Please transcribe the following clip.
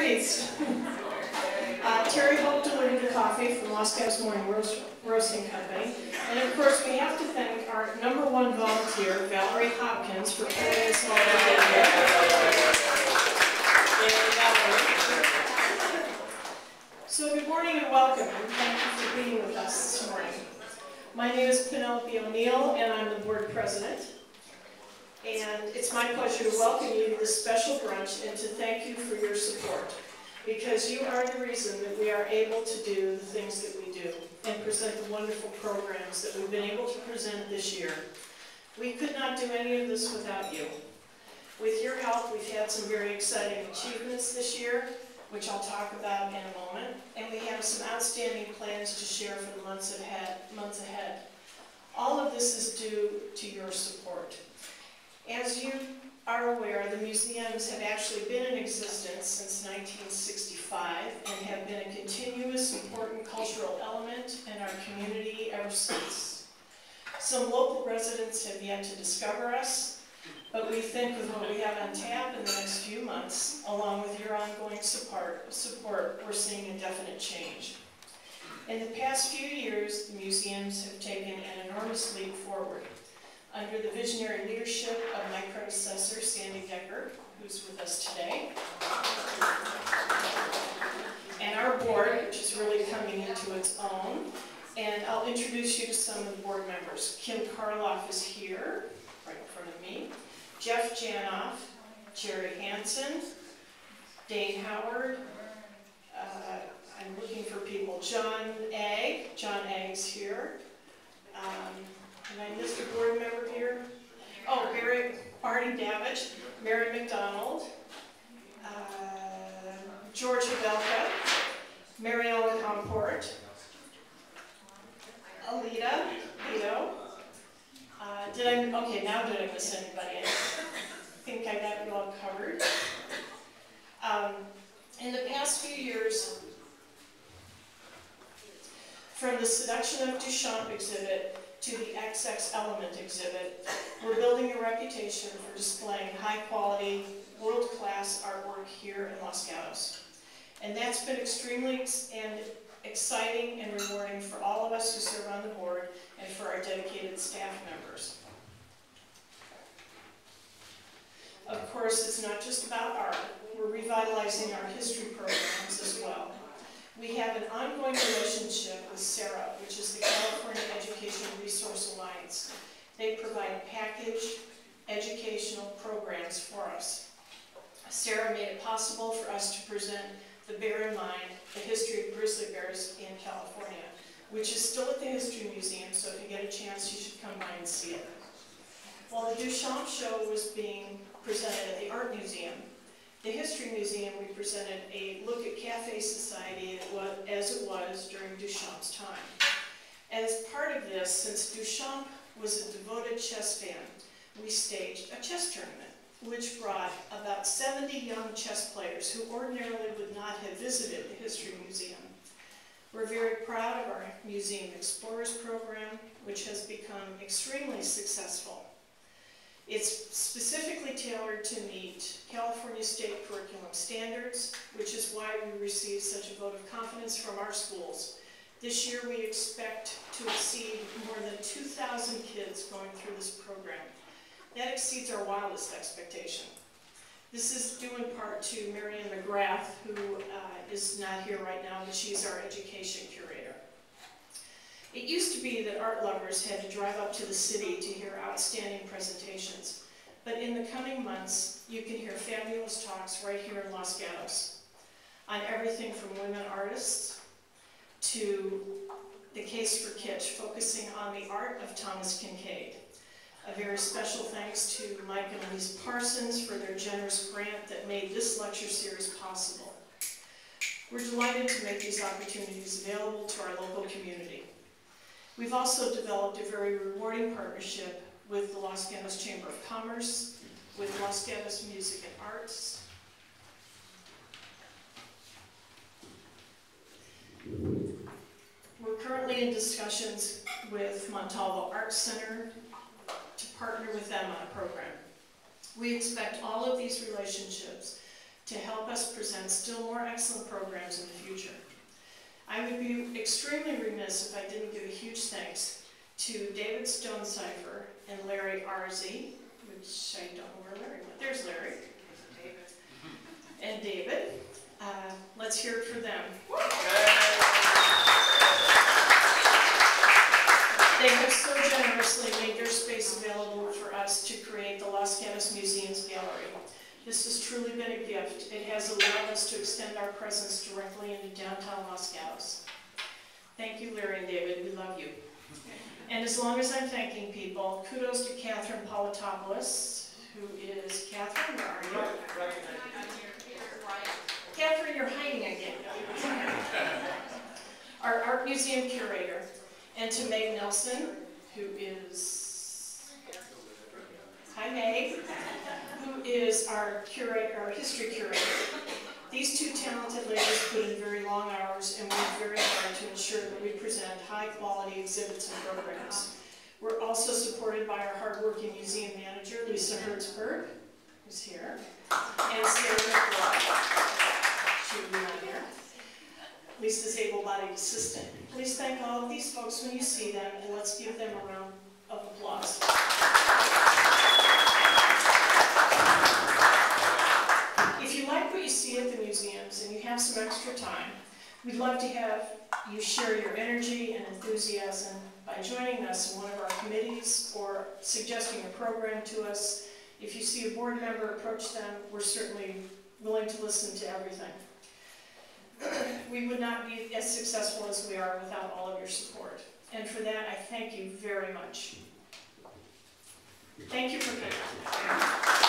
priest. Terry Hope delivered the coffee from Los Gatos Morning Roasting Company. And of course, we have to thank our #1 volunteer, Valerie Hopkins, for putting us all together. So good morning and welcome, and thank you for being with us this morning. My name is Penelope O'Neill, and I'm the board president. And it's my pleasure to welcome you to this special brunch and to thank you for your support, because you are the reason that we are able to do the things that we do and present the wonderful programs that we've been able to present this year. We could not do any of this without you. With your help, we've had some very exciting achievements this year, which I'll talk about in a moment, and we have some outstanding plans to share for the months ahead. All of this is due to your support. As you are aware, the museums have actually been in existence since 1965 and have been a continuous, important cultural element in our community ever since. Some local residents have yet to discover us, but we think with what we have on tap in the next few months, along with your ongoing support, we're seeing a definite change. In the past few years, the museums have taken an enormous leap forward. Under the visionary leadership of my predecessor, Sandy Decker, who's with us today, and our board, which is really coming into its own. And I'll introduce you to some of the board members. Kim Karloff is here, right in front of me. Jeff Janoff, Jerry Hansen, Dane Howard, I'm looking for people, John Agg's here. And I missed a board member here. Oh, Artie Davidge, Mary McDonald, George Havelka, Mary Ellen Comport, Alita, Lito. Okay, now did I miss anybody? I think I got you all covered. In the past few years, from the Seduction of Duchamp exhibit to the XX Element exhibit, we're building a reputation for displaying high-quality, world-class artwork here in Los Gatos. And that's been extremely exciting and rewarding for all of us who serve on the board and for our dedicated staff members. Of course, it's not just about art. We're revitalizing our history programs as well. We have an ongoing relationship with SARA, which is the California Education Resource Alliance. They provide packaged educational programs for us. SARA made it possible for us to present the Bear in Mind, the history of grizzly bears in California, which is still at the History Museum, so if you get a chance, you should come by and see it. While the Duchamp show was being presented at the Art Museum, the History Museum, we presented a look at Cafe Society as it was during Duchamp's time. As part of this, since Duchamp was a devoted chess fan, we staged a chess tournament, which brought about 70 young chess players who ordinarily would not have visited the History Museum. We're very proud of our Museum Explorers program, which has become extremely successful. It's specifically tailored to meet California state curriculum standards, which is why we received such a vote of confidence from our schools. This year we expect to exceed more than 2,000 kids going through this program. That exceeds our wildest expectation. This is due in part to Marianne McGrath, who is not here right now, but she's our education curator. It used to be that art lovers had to drive up to the city to hear outstanding presentations, but in the coming months, you can hear fabulous talks right here in Los Gatos on everything from women artists to the case for kitsch, focusing on the art of Thomas Kincaid. A very special thanks to Mike and Elise Parsons for their generous grant that made this lecture series possible. We're delighted to make these opportunities available to our local community. We've also developed a very rewarding partnership with the Los Gatos Chamber of Commerce, with Los Gatos Music and Arts, we're currently in discussions with Montalvo Arts Center to partner with them on a program. We expect all of these relationships to help us us present still more excellent programs in the future. I would be extremely remiss if I didn't give a huge thanks to David Stonecipher and Larry Arzi, which I don't know where Larry went. There's Larry. And David. Let's hear it for them. They have so generously made their space available for us to create the Los Gatos Museum's gallery. This has truly been a gift. It has allowed us to extend our presence directly into downtown Los Gatos. Thank you, Larry and David. We love you. And as long as I'm thanking people, kudos to Catherine Paulitopoulos, who is, Catherine, where are you? Catherine, you're hiding again. Our art museum curator. And to Meg Nelson, who is, hi Meg, who is our history curator. These two talented ladies put in very long hours and work very hard to ensure that we present high-quality exhibits and programs. We're also supported by our hardworking museum manager, Lisa Hertzberg, who's here, and Sarah McBride. She will be on here. Lisa's able-bodied assistant. Please thank all of these folks when you see them, and let's give them a round of applause. If you like what you see at the museums and you have some extra time, we'd love to have you share your energy and enthusiasm by joining us in one of our committees or suggesting a program to us. If you see a board member, approach them. We're certainly willing to listen to everything. We would not be as successful as we are without all of your support. And for that, I thank you very much. Thank you for coming.